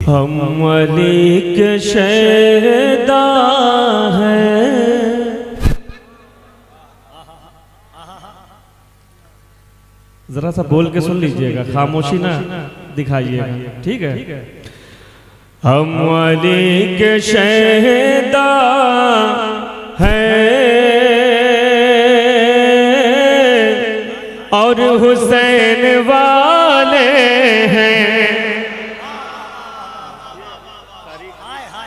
हम अली के शहदा हैं। जरा सा बोल के सुन लीजिएगा, खामोशी ना दिखाइएगा, ठीक है। हम अली के शहदा हैं और हुसैन वाले हैं।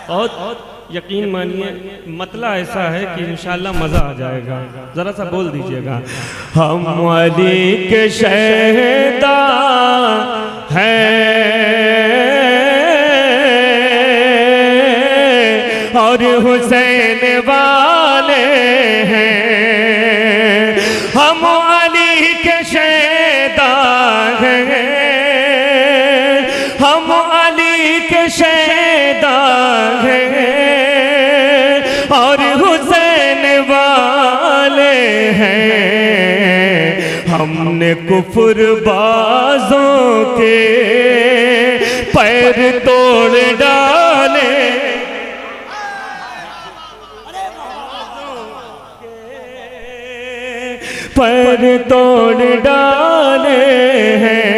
बहुत यकीन मानिए, मतला ऐसा है कि इंशाल्लाह मजा आ जाएगा। जरा सा बोल दीजिएगा, हम अली के शहदा हैं और हुसैन वाले हैं। हम अली के शहदा हैं, हम अली के शहदा हैं और हुसैन वाले हैं। हमने कुफर बाजों के पैर तोड़ डाले, पैर तोड़ डाले हैं।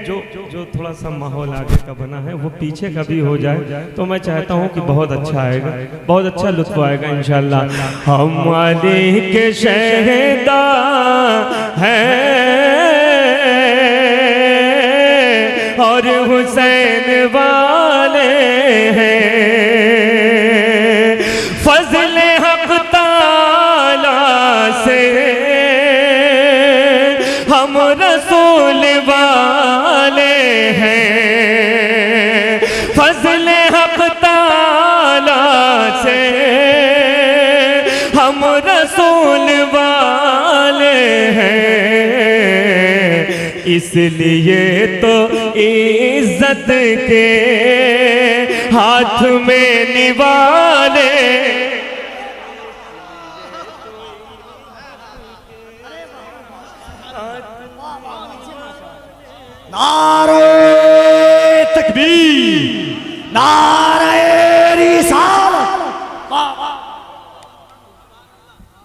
जो थोड़ा सा माहौल आगे का बना है वो पीछे का भी हो जाए तो मैं चाहता हूँ कि बहुत अच्छा आएगा, बहुत अच्छा लुत्फ आएगा इंशाल्लाह। हम अली के शहदा हैं और हुसैन वाले हैं। फजल हक ताला से हम रसूल वाले हैं। फजल हक ताला से हम रसूल वाले हैं। इसलिए तो इज्जत के हाथ में निवाले, नारे तकबीर, नारे रिसालत।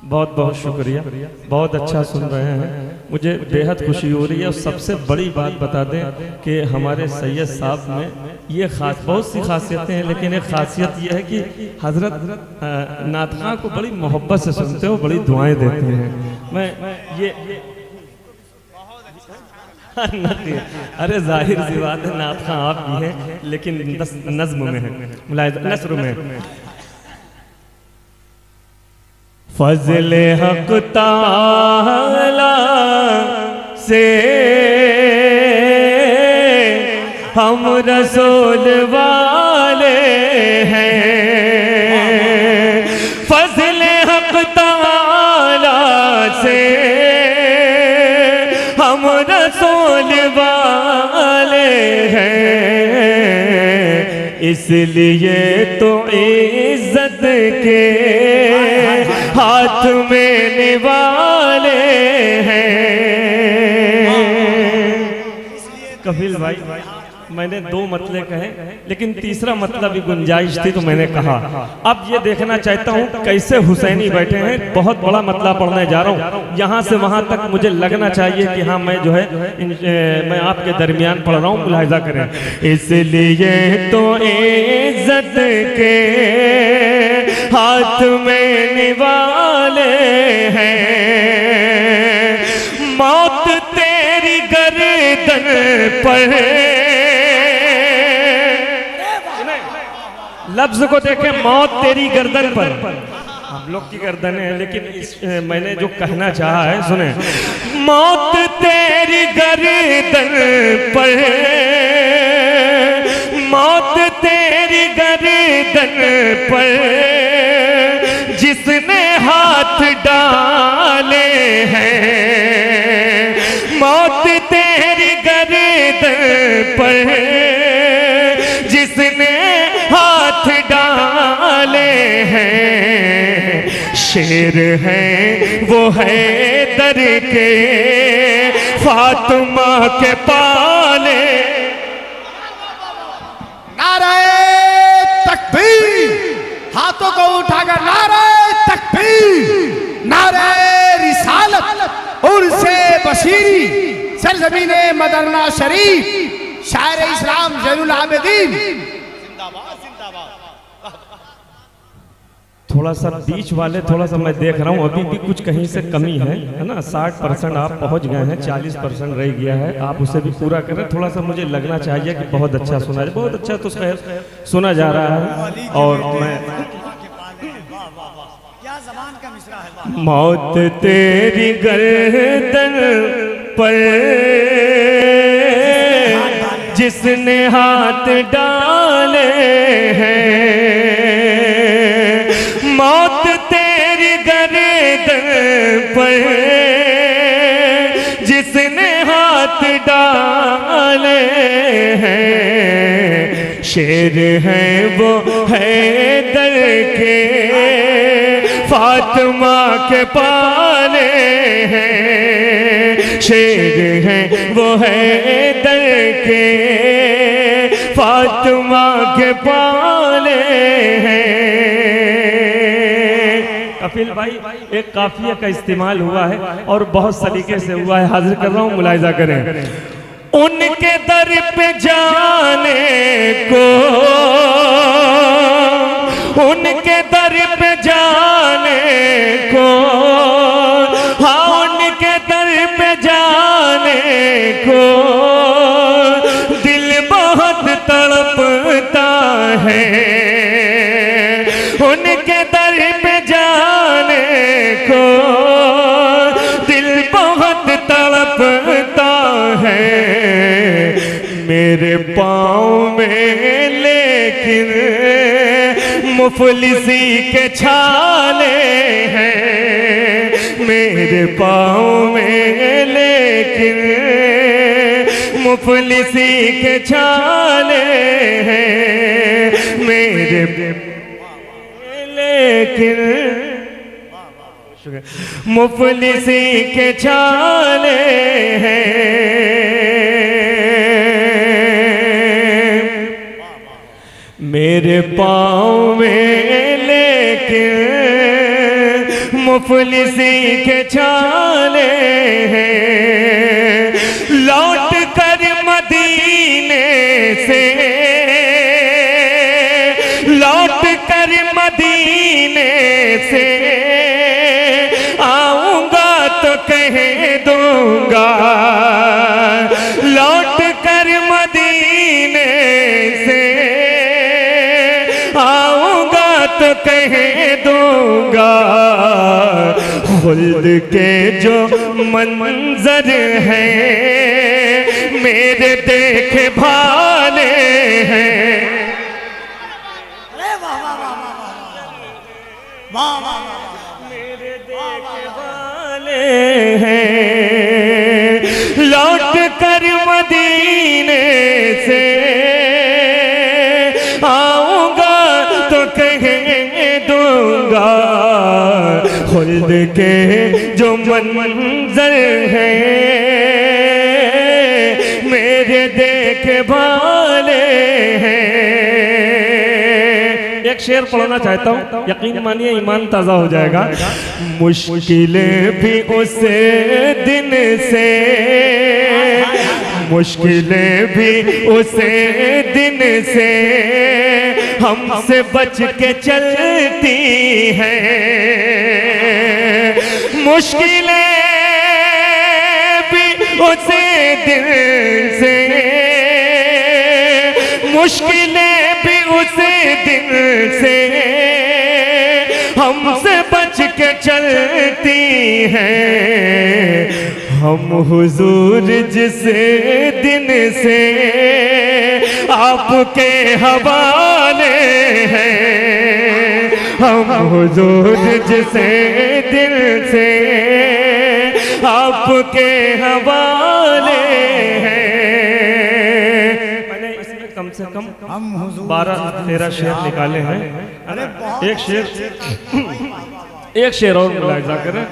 बहुत बहुत शुक्रिया, बहुत अच्छा सुन रहे हैं, मुझे बेहद खुशी हो रही है। और सबसे बड़ी बात बता दें कि हमारे सैयद साहब में ये खास, बहुत सी खासियतें हैं, लेकिन एक खासियत ये है कि हजरत नातखा को बड़ी मोहब्बत से सुनते हो, बड़ी दुआएं देते हैं। मैं ये अरे जाहिर सी बात है, नातखा आप भी हैं, लेकिन नज्म में है, नस्र में है। फजल हक ताला से हम रसूल वाले हैं। फजल हक ताला से हम रसूल वाले हैं। इसलिए तो इज्जत के हाथ में निवाले हैं। कफिल भाई, मैंने दो मतले कहे, लेकिन तीसरा मतलब भी गुंजाइश थी तो मैंने कहा। अब ये देखना चाहता हूँ कैसे हुसैनी बैठे हैं। बहुत बड़ा मतला पढ़ने जा रहा हूँ, यहाँ से वहाँ तक मुझे लगना चाहिए कि हाँ मैं जो है मैं आपके दरमियान पढ़ रहा हूँ, मुलाहिजा करें। इसलिए तो इज्जत के हाथ में निवाले हैं। मौत तेरी गर्दन पर, लफ्ज को देखें, मौत तेरी गर्दन पर। हम लोग की गर्दन है, लेकिन मैंने जो कहना चाहा है सुने। मौत तेरी गर्दन पर, मौत तेरी गर्दन पर, जिसने हाथ डाले हैं। मौत तेरी गर्दन पर, जिसने हाथ डाले हैं। शेर हैं वो है दर के, फातिमा के पाले। हाथों को उठाकर नारे तकबीर, नारे रिसालत और से बशीरी, सरजमीने मदरना शरीफ, शायर इस्लाम ज़ैनुल आबिदीन जिंदाबाद जिंदाबाद। थोड़ा सा बीच वाले, थोड़ा सा मैं देख रहा हूँ अभी भी कुछ कहीं से कमी है ना। 60% आप पहुँच गए हैं, 40% रह गया है, आप उसे भी पूरा करें। थोड़ा सा मुझे लगना चाहिए कि बहुत अच्छा सुना है, बहुत अच्छा तो खैर सुना जा रहा है। और मैं मौत तेरी गर्दन पर जिसने हाथ डाले हैं, मौत तेरी गर्दन पर जिसने हाथ डाले हैं, शेर हैं वो हैदर के, फातिमा के पाले हैं। शेर हैं वो हैदर के, फातिमा के पाले हैं। कपिल भाई, एक काफिया का इस्तेमाल हुआ है और बहुत सलीके से हुआ है, हाजिर कर रहा हूँ, मुलाहिजा करें। उनके दर पे जाने को, उनके दर पे जाने को, हाँ उनके दर पे जाने को दिल बहुत तड़पता है। उनके दर पे जाने को दिल बहुत तड़पता है। मेरे पाँव में लेकिन मुफलिसी के छाले हैं, मेरे पाँव में लेकिन मुफलिसी के छाले हैं, मेरे लेकिन मुफलिसी के छाले हैं। मेरे पाँव में लेकिन मुफलिसी के छाले हैं। लौट कर मदीने से, लौट कर मदीने से आऊंगा तो कह दूंगा, लौट कर मदीने से आऊंगा तो कह दूंगा। खुल्द के जो मंजर हैं मेरे देखे भाले हैं। मेरे देखे भाले हैं। लौट कर मदीने से आऊंगा तो कह दूंगा। खुल्द के जो मंजर हैं मेरे देखे भाले हैं। एक शेर पढ़ना चाहता हूँ, यकीन मानिए ईमान ताज़ा हो जाएगा। मुश्किलें भी उस दिन से, मुश्किलें भी उस दिन से हमसे बच के चलती हैं। मुश्किलें भी उस दिन से, मुश्किलें भी उस दिन से हमसे बच के चलती हैं। हम हुजूर जिस दिन से आपके हवाले हैं, हम हुजूर जिस दिन से आपके हवाले हैं। मैंने इसमें कम से कम 12-13 शेर निकाले हैं। एक शेर और मुलाहिजा करें।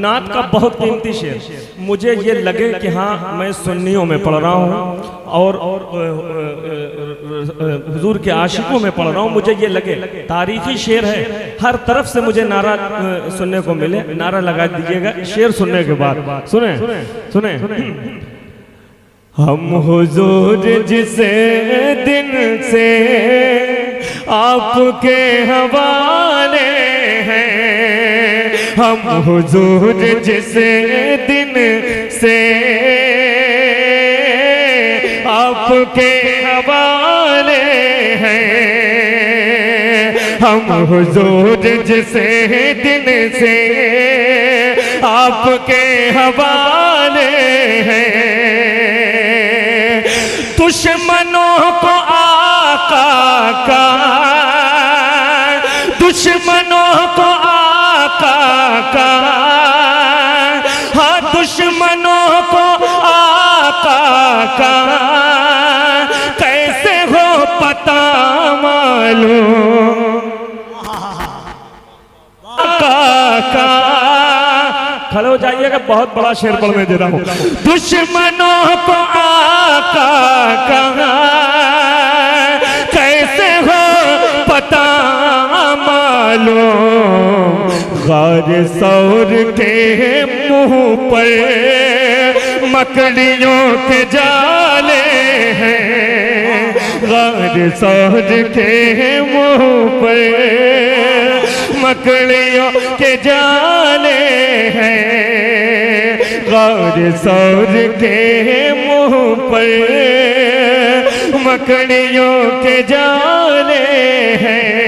नात का बहुत कीमती शेर, मुझे ये लगे कि हाँ मैं सुन्नियों में पढ़ रहा हूँ और हुजूर के आशिकों में पढ़ रहा हूँ, मुझे ये लगे तारीखी शेर है, हर तरफ से मुझे नारा सुनने को मिले। नारा लगा दीजिएगा शेर सुनने के बाद। सुने सुने हम हुजूर जिसे दिन से आपके हवाले हैं, हम हुजूर जिसे दिन से आपके हवाले हैं, हम हुजूर जिसे दिन से आपके हवाले हैं। दुश्मनों को आका का, दुश्मनों को आका का, हाँ दुश्मनों को आका का कैसे हो पता मालूम, आका खड़े हो जाइएगा, बहुत बड़ा शेर पढ़ने दे रहा हूँ। दुश्मनों को आका कहा कैसे हो पता मालूम, गार सौर के मुंह पर मकड़ियों के जाले हैं, गार सौर के मुंह पर मकड़ियों के जाले हैं, गार सौर के मुंह पर मकड़ियों के जाले हैं।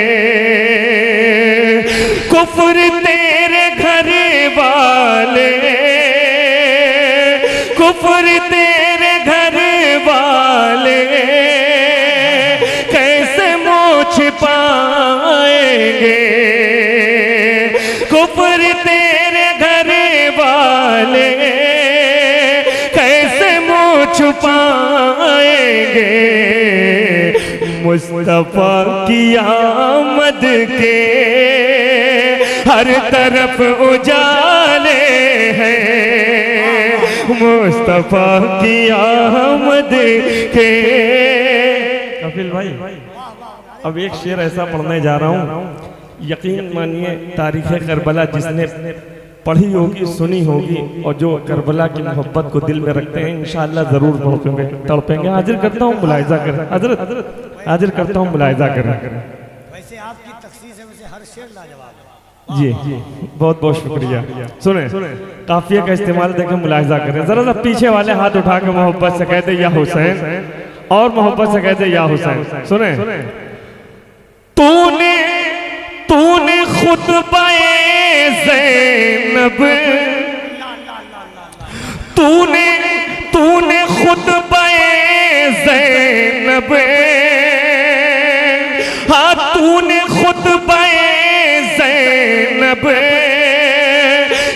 कुफ्र तेरे घर वाले, कुफ्र तेरे घर वाले कैसे मुँह छिपाएंगे, कुफ्र तेरे घर वाले कैसे मुँह छुपाएंगे, मुस्तफा की आमद के हर तरफ उजाले हैं, मुस्तफा की आमद के। कपिल भाई अब एक शेर ऐसा पढ़ने जा रहा हूँ, यकीन मानिए तारीख़ करबला जिसने पढ़ी होगी सुनी होगी और जो करबला की मोहब्बत को दिल में रखते हैं इंशाअल्लाह जरूर तड़पेंगे। हाजिर करता हूँ मुलाहिजा करें, हजरत हाजिर करता हूँ मुलाहिजा करें। वैसे आपकी तखसीस है, वैसे हर शेर लाजवाब है। जी बहुत बहुत शुक्रिया। सुने काफिया का इस्तेमाल देखें, मुलाहिजा करें। जरा सा पीछे वाले हाथ उठा के मोहब्बत से कहते या हुसैन, और मोहब्बत से कहते या हुसैन। सुने तूने तूने खुतबाए ज़ैनब, तूने तूने खुतबाए ज़ैनब, हाँ तूने खुतबाए ज़ैनब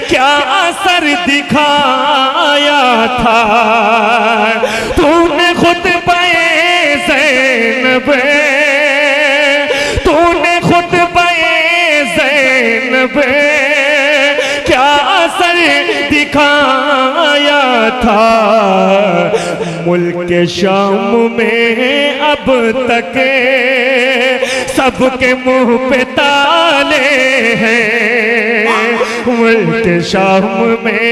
क्या असर दिखाया था, तूने खुतबाए ज़ैनब, तूने खुतबाए ज़ैनब क्या असर दिखाया था, मुल्क शाम में अब तक सबके मुंह पे ताले हैं, मुल्क शाम में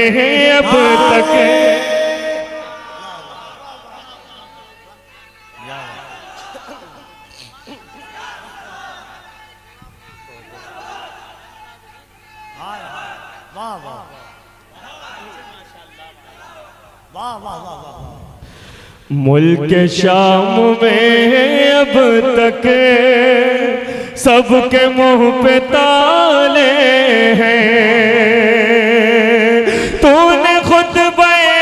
अब तक। वाह वाह वाह वाह वाह वाह। मुल्क शाम में अब तक सबके मुंह पे ताले हैं, तूने खुतबाए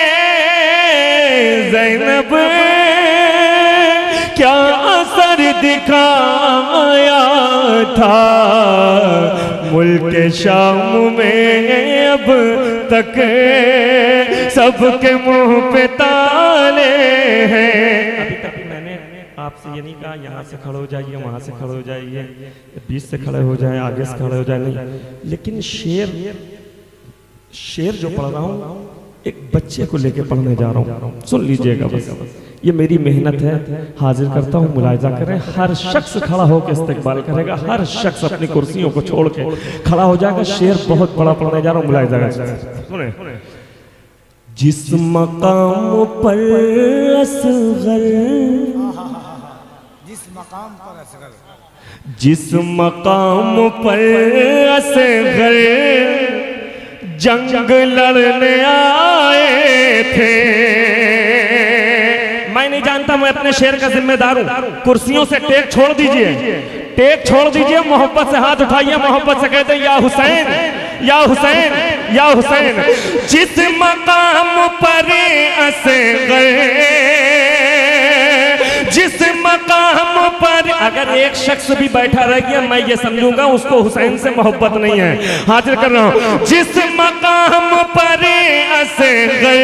ज़ैनब क्या असर दिखाया था, मुल्क शाम में अब तक सबके मुंह पे ताले हैं। अभी तक मैंने आपसे ये नहीं कहा यहाँ से खड़े हो जाइए, वहाँ से खड़े हो जाइए, बीच से खड़े हो जाए, आगे से खड़े हो जाए, नहीं। लेकिन शेर जो पढ़ रहा हूँ एक बच्चे को लेके पढ़ने जा रहा हूँ, सुन लीजिएगा बस। ये मेरी मेहनत है, हाजिर करता हूँ, मुलायजा करें। हर शख्स खड़ा होकर इस्तकबाल करेगा, हर शख्स अपनी कुर्सियों को छोड़ के खड़ा हो जाएगा। शेर बहुत बड़ा पढ़ने जा रहा हूँ, मुलायजा करें। सुने। जिस मकाम पर असगर, जिस मकाम पर असगर, जिस मकाम पर असगर जंग लड़ने आए थे। मैं नहीं जानता, मैं अपने शेर का जिम्मेदार हूं। कुर्सियों से टेक छोड़ दीजिए, टेक छोड़ दीजिए, मोहब्बत से हाथ उठाइए, मोहब्बत से कहते या हुसैन, या हुसैन, या हुसैन। जिस मकाम पर असगर, जिस मकाम पर, अगर एक शख्स भी बैठा रह गया मैं ये समझूंगा उसको हुसैन से मोहब्बत नहीं है। हाजिर कर रहा हूं। जिस मकाम पर असगर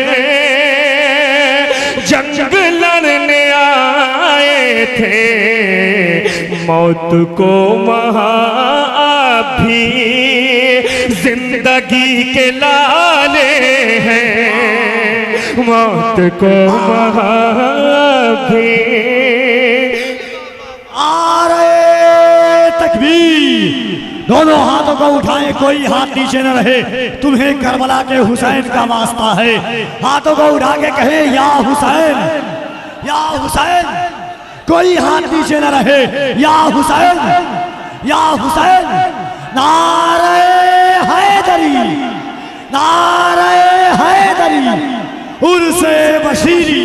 जंग लड़ने आए थे, मौत को वहां भी जिंदगी के लाले हैं, मौत को वहां भी। तकबीर, दोनों हाथों को उठाएं, कोई हाथ नीचे न रहे। तुम्हें करबला के हुसैन का वास्ता है। हाथों को उठा के कहे या हुसैन, या हुसैन। कोई हाथ नीचे न रहे। या हुसैन, या हुसैन। नारे हैदरी, नारे हैदरी, उर्से बशीरी।